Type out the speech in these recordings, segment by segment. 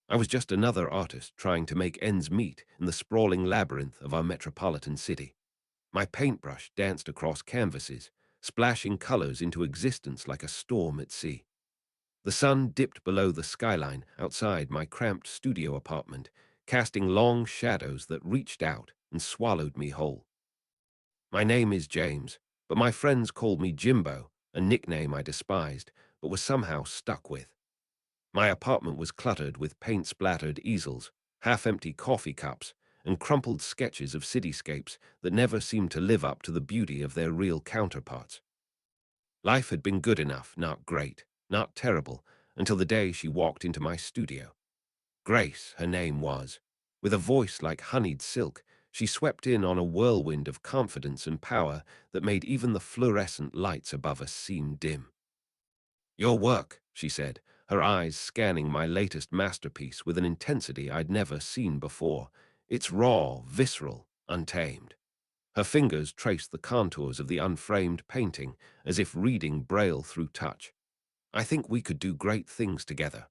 I was just another artist trying to make ends meet in the sprawling labyrinth of our metropolitan city. My paintbrush danced across canvases, splashing colors into existence like a storm at sea. The sun dipped below the skyline outside my cramped studio apartment, casting long shadows that reached out and swallowed me whole. My name is James, but my friends called me Jimbo, a nickname I despised, but was somehow stuck with. My apartment was cluttered with paint-splattered easels, half-empty coffee cups, and crumpled sketches of cityscapes that never seemed to live up to the beauty of their real counterparts. Life had been good enough, not great, not terrible, until the day she walked into my studio. Grace, her name was. With a voice like honeyed silk, she swept in on a whirlwind of confidence and power that made even the fluorescent lights above us seem dim. "Your work," she said, her eyes scanning my latest masterpiece with an intensity I'd never seen before. It's raw, visceral, untamed. Her fingers traced the contours of the unframed painting as if reading Braille through touch. "I think we could do great things together."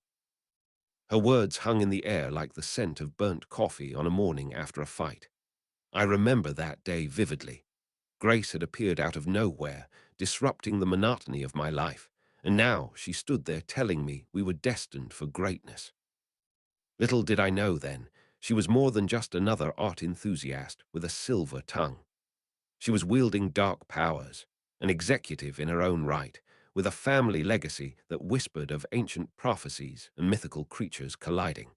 Her words hung in the air like the scent of burnt coffee on a morning after a fight. I remember that day vividly. Grace had appeared out of nowhere, disrupting the monotony of my life, and now she stood there telling me we were destined for greatness. Little did I know then, she was more than just another art enthusiast with a silver tongue. She was wielding dark powers, an executive in her own right, with a family legacy that whispered of ancient prophecies and mythical creatures colliding.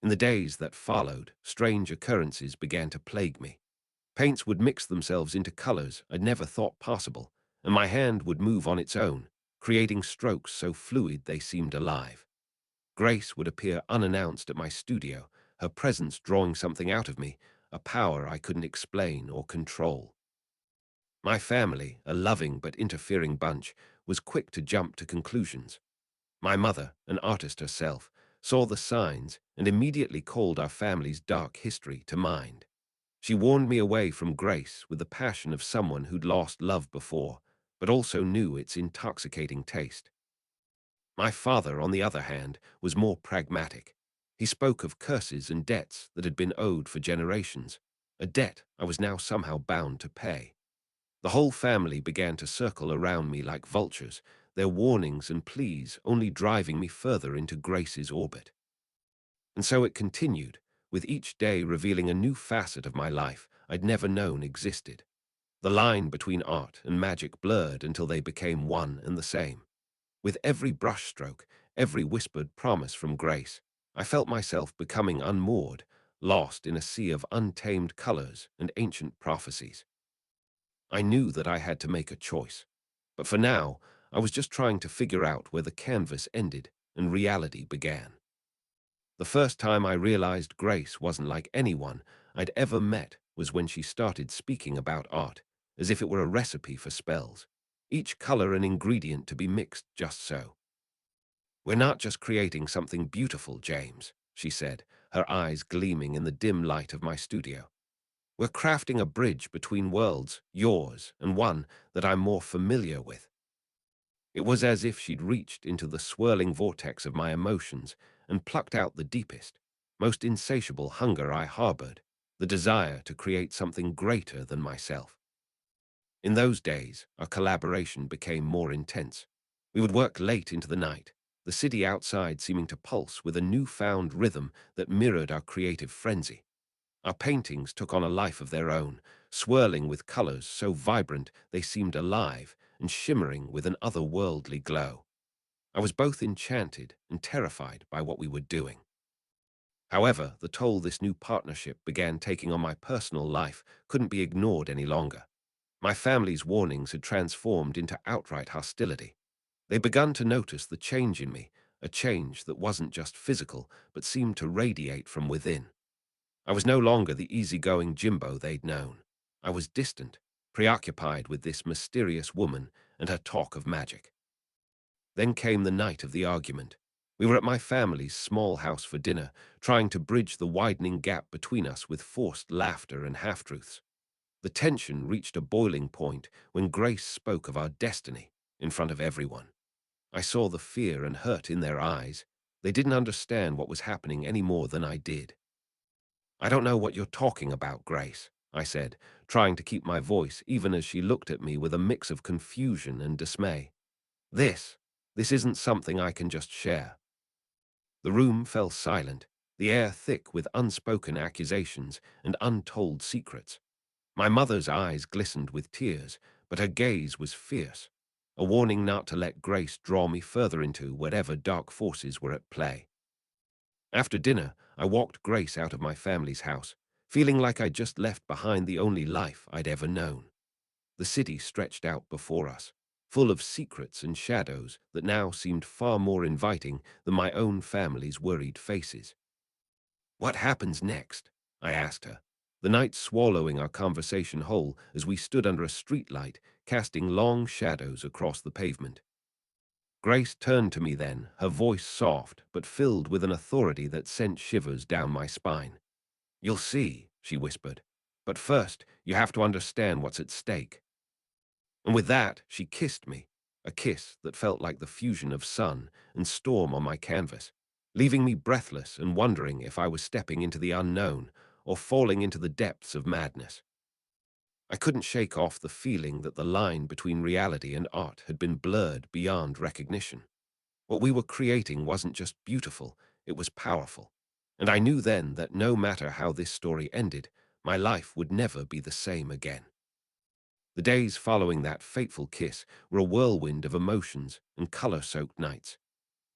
In the days that followed, strange occurrences began to plague me. Paints would mix themselves into colors I'd never thought possible, and my hand would move on its own, creating strokes so fluid they seemed alive. Grace would appear unannounced at my studio, her presence drawing something out of me, a power I couldn't explain or control. My family, a loving but interfering bunch, was quick to jump to conclusions. My mother, an artist herself, saw the signs and immediately called our family's dark history to mind. She warned me away from Grace with the passion of someone who'd lost love before, but also knew its intoxicating taste. My father, on the other hand, was more pragmatic. He spoke of curses and debts that had been owed for generations, a debt I was now somehow bound to pay. The whole family began to circle around me like vultures, their warnings and pleas only driving me further into Grace's orbit. And so it continued, with each day revealing a new facet of my life I'd never known existed. The line between art and magic blurred until they became one and the same. With every brushstroke, every whispered promise from Grace, I felt myself becoming unmoored, lost in a sea of untamed colors and ancient prophecies. I knew that I had to make a choice, but for now, I was just trying to figure out where the canvas ended and reality began. The first time I realized Grace wasn't like anyone I'd ever met was when she started speaking about art, as if it were a recipe for spells, each color and ingredient to be mixed just so. "We're not just creating something beautiful, James," she said, her eyes gleaming in the dim light of my studio. "We're crafting a bridge between worlds, yours and one that I'm more familiar with." It was as if she'd reached into the swirling vortex of my emotions and plucked out the deepest, most insatiable hunger I harbored, the desire to create something greater than myself. In those days, our collaboration became more intense. We would work late into the night, the city outside seeming to pulse with a newfound rhythm that mirrored our creative frenzy. Our paintings took on a life of their own, swirling with colors so vibrant they seemed alive and shimmering with an otherworldly glow. I was both enchanted and terrified by what we were doing. However, the toll this new partnership began taking on my personal life couldn't be ignored any longer. My family's warnings had transformed into outright hostility. They begun to notice the change in me, a change that wasn't just physical, but seemed to radiate from within. I was no longer the easygoing Jimbo they'd known. I was distant, preoccupied with this mysterious woman and her talk of magic. Then came the night of the argument. We were at my family's small house for dinner, trying to bridge the widening gap between us with forced laughter and half-truths. The tension reached a boiling point when Grace spoke of our destiny in front of everyone. I saw the fear and hurt in their eyes, They didn't understand what was happening any more than I did. "I don't know what you're talking about, Grace," I said, trying to keep my voice even as she looked at me with a mix of confusion and dismay. This, this isn't something I can just share." The room fell silent, the air thick with unspoken accusations and untold secrets. My mother's eyes glistened with tears, but her gaze was fierce, a warning not to let Grace draw me further into whatever dark forces were at play. After dinner, I walked Grace out of my family's house, feeling like I'd just left behind the only life I'd ever known. The city stretched out before us, full of secrets and shadows that now seemed far more inviting than my own family's worried faces. "What happens next?" I asked her, the night swallowing our conversation whole as we stood under a streetlight, casting long shadows across the pavement. Grace turned to me then, her voice soft but filled with an authority that sent shivers down my spine. "You'll see," she whispered, "but first you have to understand what's at stake." And with that, she kissed me, a kiss that felt like the fusion of sun and storm on my canvas, leaving me breathless and wondering if I was stepping into the unknown or falling into the depths of madness. I couldn't shake off the feeling that the line between reality and art had been blurred beyond recognition. What we were creating wasn't just beautiful, it was powerful. And I knew then that no matter how this story ended, my life would never be the same again. The days following that fateful kiss were a whirlwind of emotions and color-soaked nights.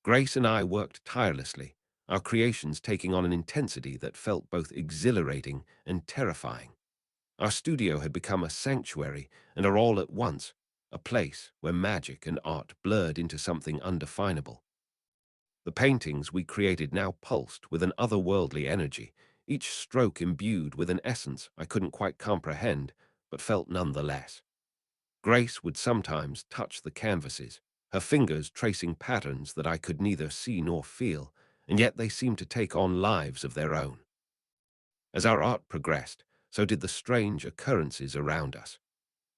Grace and I worked tirelessly, our creations taking on an intensity that felt both exhilarating and terrifying. Our studio had become a sanctuary and a all at once, a place where magic and art blurred into something undefinable. The paintings we created now pulsed with an otherworldly energy, each stroke imbued with an essence I couldn't quite comprehend, but felt nonetheless. Grace would sometimes touch the canvases, her fingers tracing patterns that I could neither see nor feel, and yet they seemed to take on lives of their own. As our art progressed, so did the strange occurrences around us.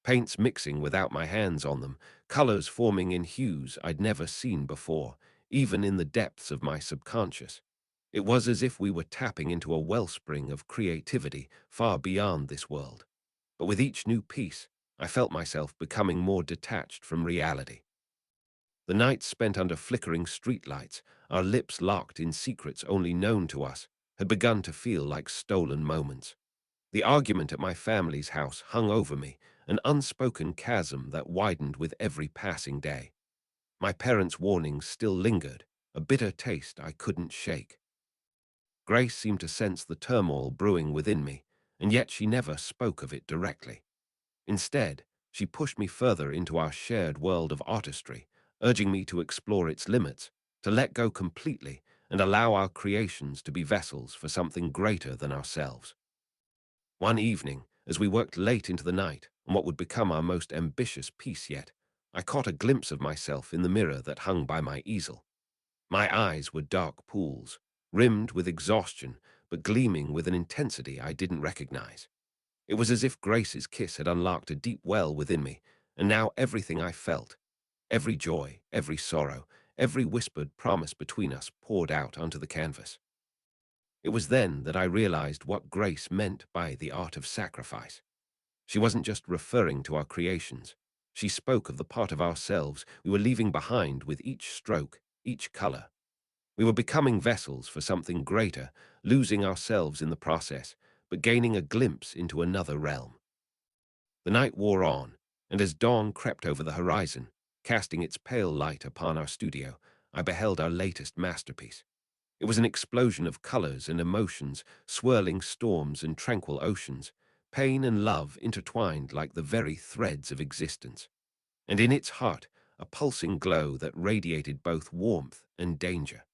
Paints mixing without my hands on them, colors forming in hues I'd never seen before, even in the depths of my subconscious. It was as if we were tapping into a wellspring of creativity far beyond this world. But with each new piece, I felt myself becoming more detached from reality. The nights spent under flickering streetlights, our lips locked in secrets only known to us, had begun to feel like stolen moments. The argument at my family's house hung over me, an unspoken chasm that widened with every passing day. My parents' warnings still lingered, a bitter taste I couldn't shake. Grace seemed to sense the turmoil brewing within me, and yet she never spoke of it directly. Instead, she pushed me further into our shared world of artistry, urging me to explore its limits, to let go completely, and allow our creations to be vessels for something greater than ourselves. One evening, as we worked late into the night on what would become our most ambitious piece yet, I caught a glimpse of myself in the mirror that hung by my easel. My eyes were dark pools, rimmed with exhaustion, but gleaming with an intensity I didn't recognize. It was as if Grace's kiss had unlocked a deep well within me, and now everything I felt, every joy, every sorrow, every whispered promise between us poured out onto the canvas. It was then that I realized what Grace meant by the art of sacrifice. She wasn't just referring to our creations. She spoke of the part of ourselves we were leaving behind with each stroke, each color. We were becoming vessels for something greater, losing ourselves in the process, but gaining a glimpse into another realm. The night wore on, and as dawn crept over the horizon, casting its pale light upon our studio, I beheld our latest masterpiece. It was an explosion of colors and emotions, swirling storms and tranquil oceans, pain and love intertwined like the very threads of existence. And in its heart, a pulsing glow that radiated both warmth and danger.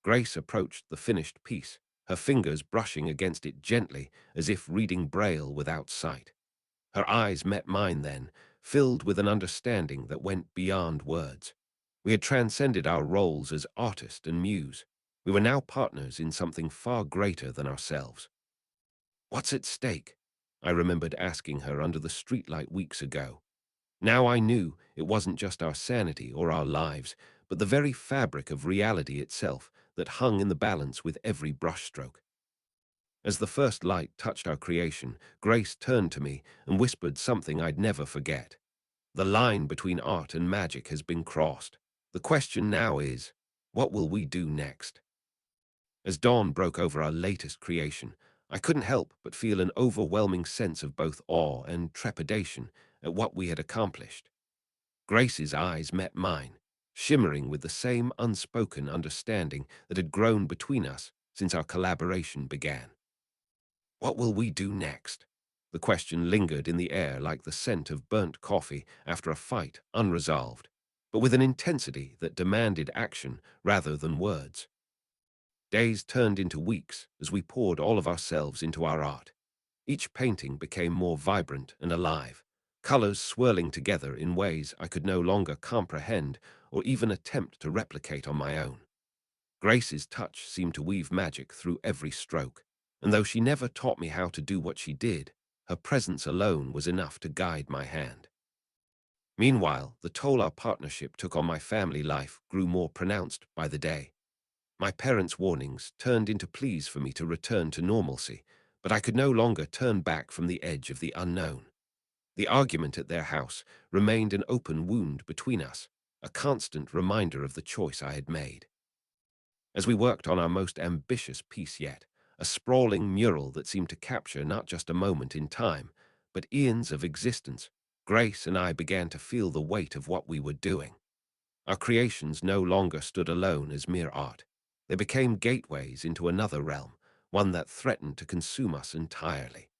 Grace approached the finished piece, her fingers brushing against it gently as if reading Braille without sight. Her eyes met mine then, filled with an understanding that went beyond words. We had transcended our roles as artist and muse. We were now partners in something far greater than ourselves. "What's at stake?" I remembered asking her under the streetlight weeks ago. Now I knew it wasn't just our sanity or our lives, but the very fabric of reality itself that hung in the balance with every brushstroke. As the first light touched our creation, Grace turned to me and whispered something I'd never forget. The line between art and magic has been crossed. The question now is, what will we do next? As dawn broke over our latest creation, I couldn't help but feel an overwhelming sense of both awe and trepidation at what we had accomplished. Grace's eyes met mine, shimmering with the same unspoken understanding that had grown between us since our collaboration began. What will we do next? The question lingered in the air like the scent of burnt coffee after a fight unresolved, but with an intensity that demanded action rather than words. Days turned into weeks as we poured all of ourselves into our art. Each painting became more vibrant and alive, colors swirling together in ways I could no longer comprehend or even attempt to replicate on my own. Grace's touch seemed to weave magic through every stroke, and though she never taught me how to do what she did, her presence alone was enough to guide my hand. Meanwhile, the toll our partnership took on my family life grew more pronounced by the day. My parents' warnings turned into pleas for me to return to normalcy, but I could no longer turn back from the edge of the unknown. The argument at their house remained an open wound between us, a constant reminder of the choice I had made. As we worked on our most ambitious piece yet, a sprawling mural that seemed to capture not just a moment in time, but eons of existence, Grace and I began to feel the weight of what we were doing. Our creations no longer stood alone as mere art. They became gateways into another realm, one that threatened to consume us entirely.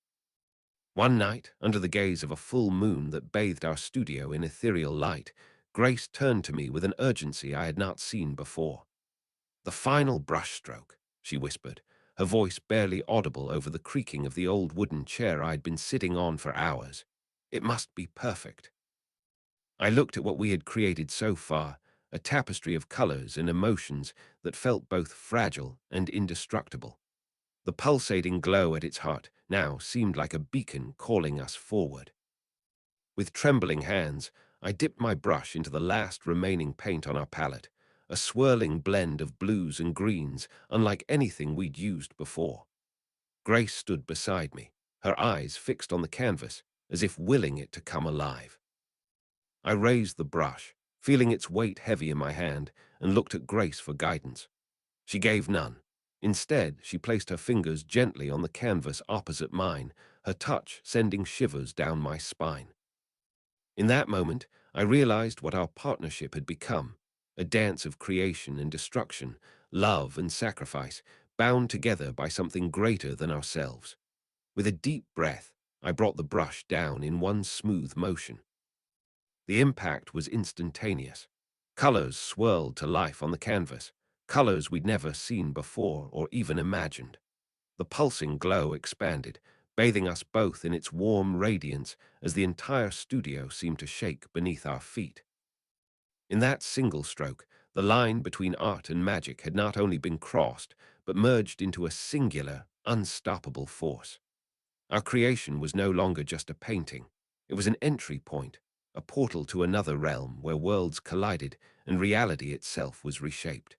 One night, under the gaze of a full moon that bathed our studio in ethereal light, Grace turned to me with an urgency I had not seen before. "The final brushstroke," she whispered, her voice barely audible over the creaking of the old wooden chair I'd been sitting on for hours. "It must be perfect." I looked at what we had created so far, a tapestry of colors and emotions that felt both fragile and indestructible. The pulsating glow at its heart now seemed like a beacon calling us forward. With trembling hands, I dipped my brush into the last remaining paint on our palette, a swirling blend of blues and greens unlike anything we'd used before. Grace stood beside me, her eyes fixed on the canvas as if willing it to come alive. I raised the brush, feeling its weight heavy in my hand, and looked at Grace for guidance. She gave none. Instead, she placed her fingers gently on the canvas opposite mine, her touch sending shivers down my spine. In that moment, I realized what our partnership had become, a dance of creation and destruction, love and sacrifice, bound together by something greater than ourselves. With a deep breath, I brought the brush down in one smooth motion. The impact was instantaneous. Colors swirled to life on the canvas, colors we'd never seen before or even imagined. The pulsing glow expanded, bathing us both in its warm radiance as the entire studio seemed to shake beneath our feet. In that single stroke, the line between art and magic had not only been crossed, but merged into a singular, unstoppable force. Our creation was no longer just a painting. It was an entry point, a portal to another realm where worlds collided and reality itself was reshaped.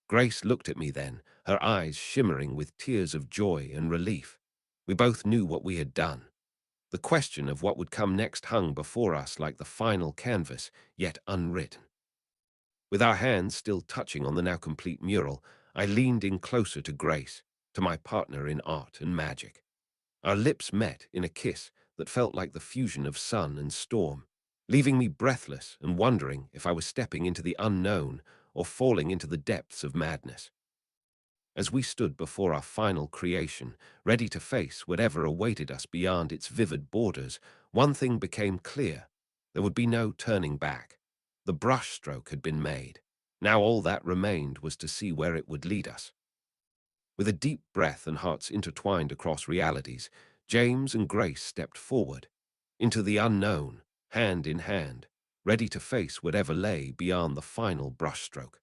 Grace looked at me then, her eyes shimmering with tears of joy and relief. We both knew what we had done. The question of what would come next hung before us like the final canvas, yet unwritten. With our hands still touching on the now complete mural, I leaned in closer to Grace, to my partner in art and magic. Our lips met in a kiss that felt like the fusion of sun and storm, leaving me breathless and wondering if I was stepping into the unknown or falling into the depths of madness. As we stood before our final creation, ready to face whatever awaited us beyond its vivid borders, one thing became clear. There would be no turning back. The brushstroke had been made. Now all that remained was to see where it would lead us. With a deep breath and hearts intertwined across realities, James and Grace stepped forward, into the unknown, hand in hand, ready to face whatever lay beyond the final brushstroke.